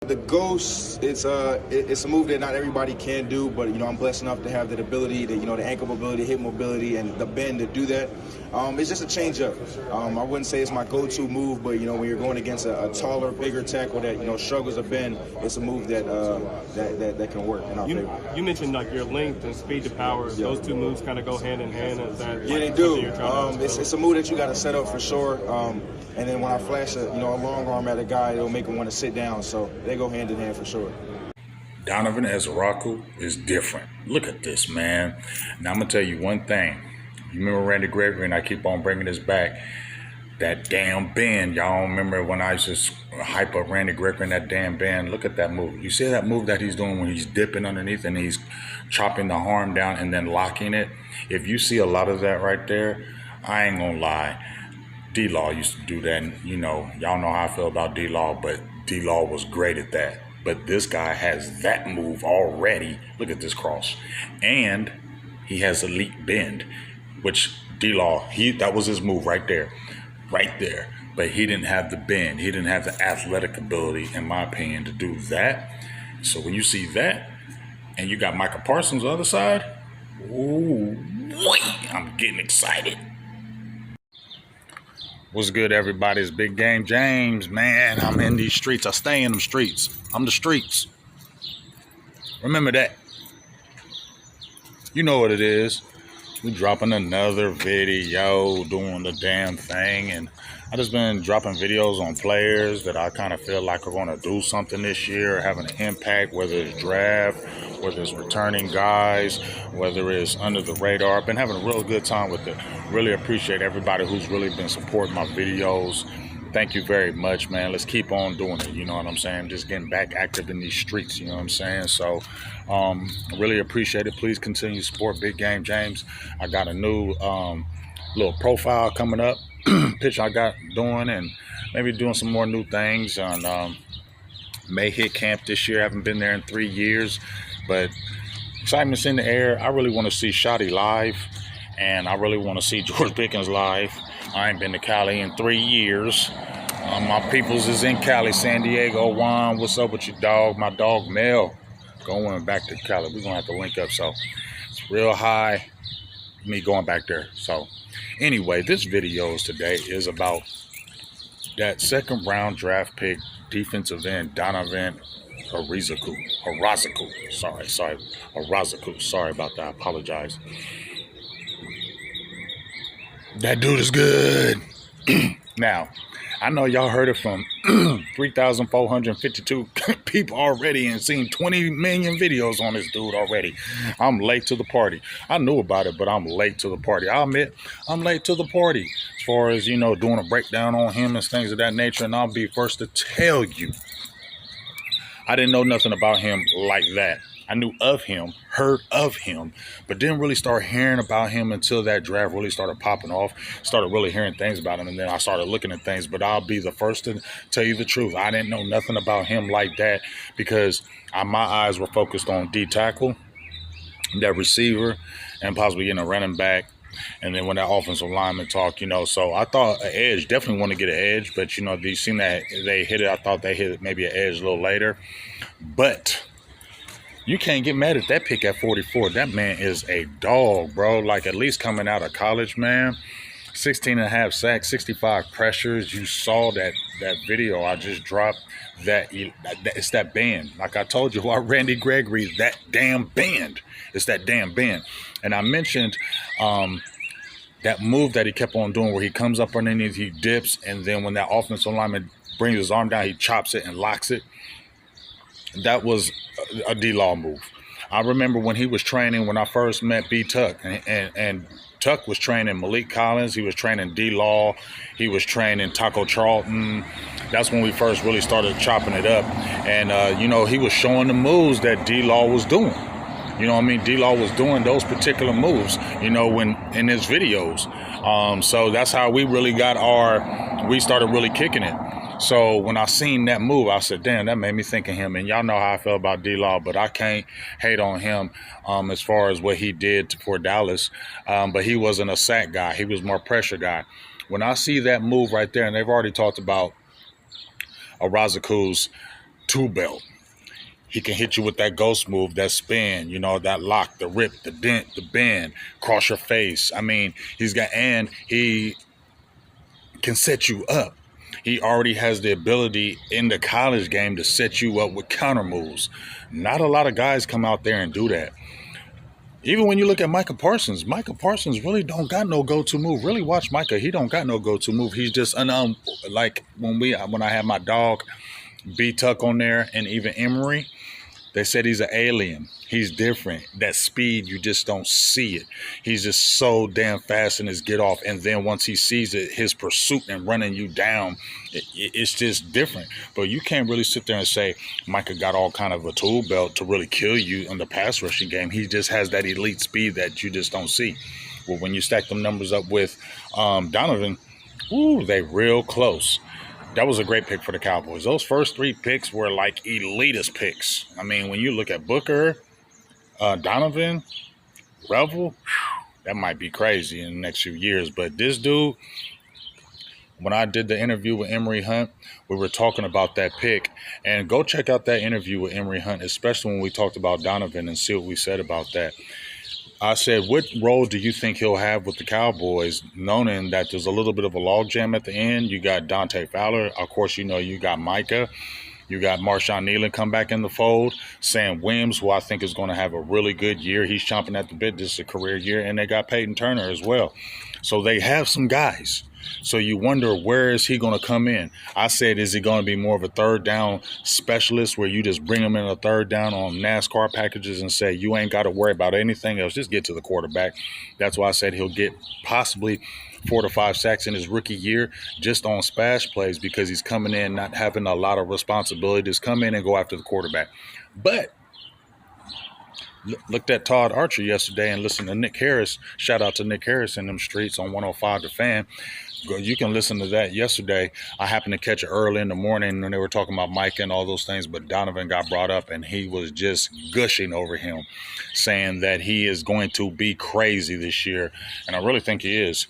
The ghost, it's a move that not everybody can do, but I'm blessed enough to have that ability, the ankle mobility, hip mobility, and the bend to do that. It's just a change up. I wouldn't say it's my go-to move, but when you're going against a taller, bigger tackle that struggles to bend, it's a move that that can work in our favor. You mentioned like your length and speed to power. Yeah. Those two moves kind of go hand in hand. Is that yeah, they do. It's a move that you got to set up for sure. And then when I flash a long arm at a guy, it'll make him want to sit down. So they go hand in hand for sure. Donovan Ezeiruaku is different. Look at this, man. Now I'm gonna tell you one thing. You remember Randy Gregory, and I keep on bringing this back. That damn bend. Y'all remember when I used to hype up Randy Gregory and that damn bend? Look at that move. You see that move that he's doing when he's dipping underneath and he's chopping the arm down and then locking it? If you see a lot of that right there, I ain't gonna lie. D-Law used to do that, and y'all know how I feel about D-Law, but D-Law was great at that. But this guy has that move already. Look at this cross. And he has elite bend, which D-Law, that was his move right there. But he didn't have the bend. He didn't have the athletic ability, in my opinion, to do that. So when you see that, and you got Micah Parsons on the other side, ooh, I'm getting excited. What's good, everybody? It's Big Game James, man. I'm in these streets. I stay in them streets. I'm the streets. Remember that. You know what it is. We dropping another video, doing the damn thing. And I just been dropping videos on players that I kind of feel like are going to do something this year, having an impact, whether it's draft, whether it's returning guys, whether it's under the radar. I've been having a real good time with it. Really appreciate everybody who's really been supporting my videos. Thank you very much, man. Let's keep on doing it. You know what I'm saying? Just getting back active in these streets. You know what I'm saying? So I really appreciate it. Please continue to support Big Game James. I got a new little profile coming up, pitch I got doing, and maybe doing some more new things. On may hit camp this year. I haven't been there in 3 years, but excitement's in the air. I really want to see Shotty live, and I really want to see George Pickens live. I ain't been to Cali in 3 years. My peoples is in Cali, San Diego. Juan, what's up with your dog? My dog Mel going back to Cali. We're gonna have to link up. So it's real high, me going back there. So anyway, this video today is about that second round draft pick, defensive end Donovan Ezeiruaku. Sorry about that. I apologize. That dude is good. Now, I know y'all heard it from 3,452 people already and seen 20 million videos on this dude already. I'm late to the party. I knew about it, but I'm late to the party. I'll admit, I'm late to the party as far as, doing a breakdown on him and things of that nature. And I'll be first to tell you, I didn't know nothing about him like that. I knew of him, heard of him, but didn't really start hearing about him until that draft really started popping off. Started really hearing things about him, and then I started looking at things. But I'll be the first to tell you the truth. I didn't know nothing about him like that because my eyes were focused on D tackle, that receiver, and possibly getting a running back. And then when that offensive lineman talk, so I thought an edge, definitely want to get an edge. But, you seen that they hit it. I thought they hit maybe an edge a little later. But you can't get mad at that pick at 44. That man is a dog, bro. Like, at least coming out of college, man. 16 and a half sacks, 65 pressures. You saw that video I just dropped. It's that bend. Like I told you about Randy Gregory, that damn bend. It's that damn bend. And I mentioned that move that he kept on doing where he comes up underneath, he dips, and then when that offensive lineman brings his arm down, he chops it and locks it. That was a D-Law move. I remember when he was training, when I first met B-Tuck, and Tuck was training Malik Collins. He was training D-Law. He was training Taco Charlton. That's when we first really started chopping it up. And, he was showing the moves that D-Law was doing. You know what I mean? D-Law was doing those particular moves, when in his videos. So that's how we really we started really kicking it. So when I seen that move, I said, damn, that made me think of him. And y'all know how I feel about D-Law, but I can't hate on him as far as what he did for Dallas. But he wasn't a sack guy. He was more pressure guy. When I see that move right there, and they've already talked about Ezeiruaku's two belt. He can hit you with that ghost move, that spin, you know, that lock, the rip, the dent, the bend, cross your face. I mean, he can set you up. He already has the ability in the college game to set you up with counter moves. Not a lot of guys come out there and do that. Even when you look at Micah Parsons really don't got no go-to move. Really watch Micah. He don't got no go-to move. He's just like when I had my dog B-Tuck on there and even Emery, they said he's an alien. He's different. That speed, you just don't see it. He's just so damn fast in his get off. And then once he sees it, his pursuit and running you down, it's just different. But you can't really sit there and say Micah got all kind of a tool belt to really kill you in the pass rushing game. He just has that elite speed that you just don't see. Well, when you stack them numbers up with Donovan, they real close. That was a great pick for the Cowboys. Those first three picks were like elitist picks. I mean, when you look at Booker, Donovan, Revel, that might be crazy in the next few years. But this dude, when I did the interview with Emory Hunt, we were talking about that pick. And go check out that interview with Emory Hunt, especially when we talked about Donovan, and see what we said about that. I said, what role do you think he'll have with the Cowboys, knowing that there's a little bit of a logjam at the end? You got Dante Fowler. Of course, you know, you got Micah. You got Marshawn Nealon come back in the fold. Sam Williams, who I think is going to have a really good year. He's chomping at the bit. This is a career year. And they got Peyton Turner as well. So they have some guys. So you wonder, where is he going to come in? I said, is he going to be more of a third down specialist where you just bring him in a third down on NASCAR packages and say, you ain't got to worry about anything else. Just get to the quarterback. That's why I said he'll get possibly 4 to 5 sacks in his rookie year just on splash plays, because he's coming in not having a lot of responsibility. Just come in and go after the quarterback. But looked at Todd Archer yesterday and listened to Nick Harris. Shout out to Nick Harris in them streets on 105 The Fan. You can listen to that yesterday. I happened to catch it early in the morning when they were talking about Mike and all those things, but Donovan got brought up and he was just gushing over him, saying that he is going to be crazy this year. And I really think he is.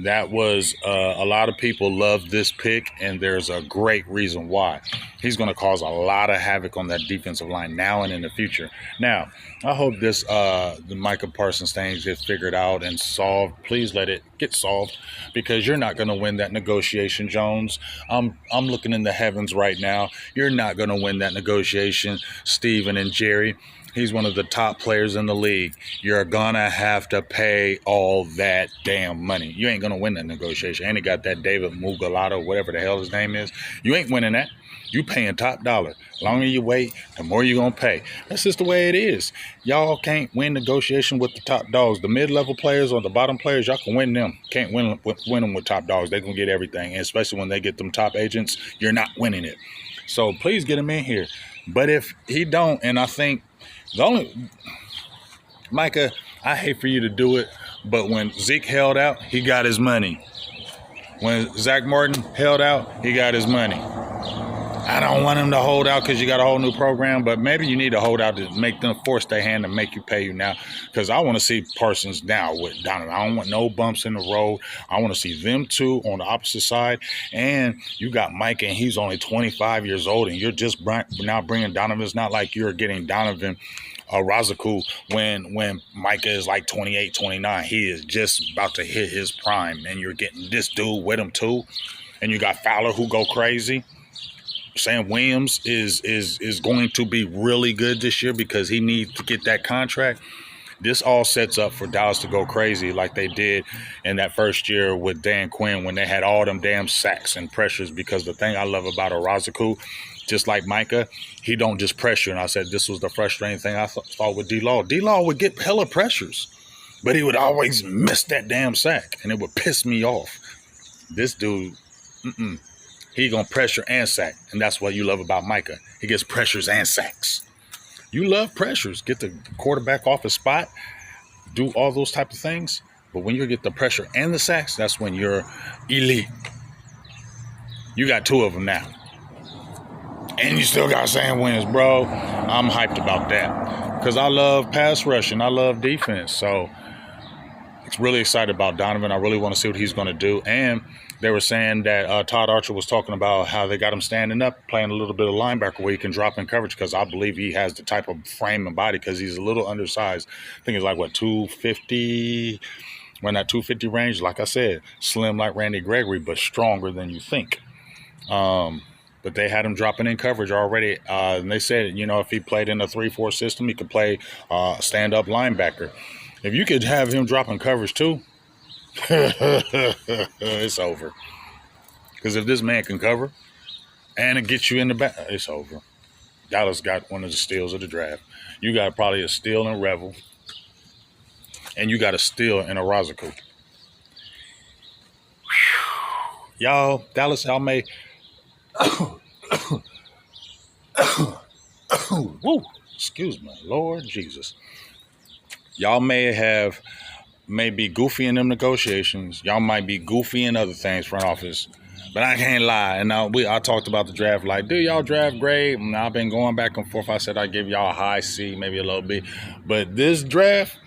That was a lot of people love this pick, and there's a great reason why. He's going to cause a lot of havoc on that defensive line now and in the future. Now, I hope the Micah Parsons thing gets figured out and solved. Please let it get solved, because you're not going to win that negotiation, Jones. I'm looking in the heavens right now. You're not going to win that negotiation, Steven and Jerry. He's one of the top players in the league. You're going to have to pay all that damn money. You ain't going to win that negotiation. And he got that David Mugalato, whatever the hell his name is. You ain't winning that. You paying top dollar. The longer you wait, the more you're going to pay. That's just the way it is. Y'all can't win negotiation with the top dogs. The mid-level players or the bottom players, y'all can win them. Can't win them with top dogs. They're going to get everything. And especially when they get them top agents, you're not winning it. So please get him in here. But if he don't, and I think Micah, I hate for you to do it, but when Zeke held out, he got his money. When Zach Martin held out, he got his money. I don't want him to hold out because you got a whole new program, but maybe you need to hold out to make them force their hand and make you pay you now, because I want to see Parsons now with Donovan. I don't want no bumps in the road. I want to see them two on the opposite side, and you got Mike, and he's only 25 years old, and you're just now bringing Donovan. It's not like you're getting Donovan Ezeiruaku when Micah is like 28, 29. He is just about to hit his prime, and you're getting this dude with him too, and you got Fowler who go crazy. Sam Williams is going to be really good this year because he needs to get that contract. This all sets up for Dallas to go crazy like they did in that first year with Dan Quinn when they had all them damn sacks and pressures, because the thing I love about Ezeiruaku, just like Micah, he don't just pressure. And I said this was the frustrating thing I thought with D-Law. D-Law would get hella pressures, but he would always miss that damn sack, and it would piss me off. This dude, he going to pressure and sack, and that's what you love about Micah. He gets pressures and sacks. You love pressures. Get the quarterback off his spot, do all those type of things. But when you get the pressure and the sacks, that's when you're elite. You got two of them now. And you still got Sam Williams, bro. I'm hyped about that because I love pass rush and I love defense. So it's really excited about Donovan. I really want to see what he's going to do. And They were saying that Todd Archer was talking about how they got him standing up, playing a little bit of linebacker where he can drop in coverage, because I believe he has the type of frame and body, because he's a little undersized. I think he's like, what, 250? When that 250 range, like I said, slim like Randy Gregory, but stronger than you think. But they had him dropping in coverage already. And they said, you know, if he played in a 3-4 system, he could play stand-up linebacker. If you could have him dropping coverage too, it's over. Because if this man can cover and it gets you in the back, it's over. Dallas got one of the steals of the draft. You got probably a steal in Revel. And you got a steal in Ezeiruaku. Y'all, Dallas, y'all may... Woo, excuse me, Lord Jesus. Y'all may be goofy in them negotiations. Y'all might be goofy in other things, front office. But I can't lie. And I talked about the draft like, do y'all draft great? And I've been going back and forth. I said I'd give y'all a high C, maybe a low B. But this draft,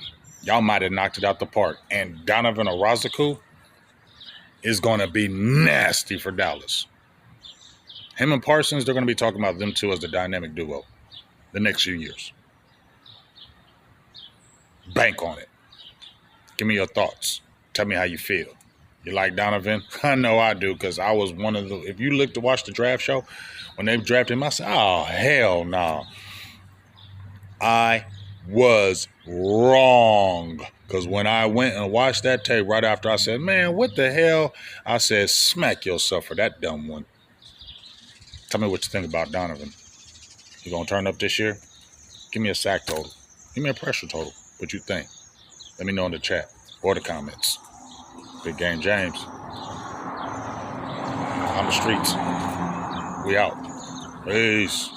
y'all might have knocked it out the park. And Donovan Ezeiruaku is going to be nasty for Dallas. Him and Parsons, they're going to be talking about them two as the dynamic duo the next few years. Bank on it. Give me your thoughts. Tell me how you feel. You like Donovan? I know I do, because I was one of the... If you look to watch the draft show, when they drafted him, I said, oh, hell no. I was wrong. Because when I went and watched that tape right after, I said, man, what the hell? I said, smack yourself for that dumb one. Tell me what you think about Donovan. You going to turn up this year? Give me a sack total. Give me a pressure total. What you think? Let me know in the chat or the comments. Big Game James. On the streets. We out. Peace.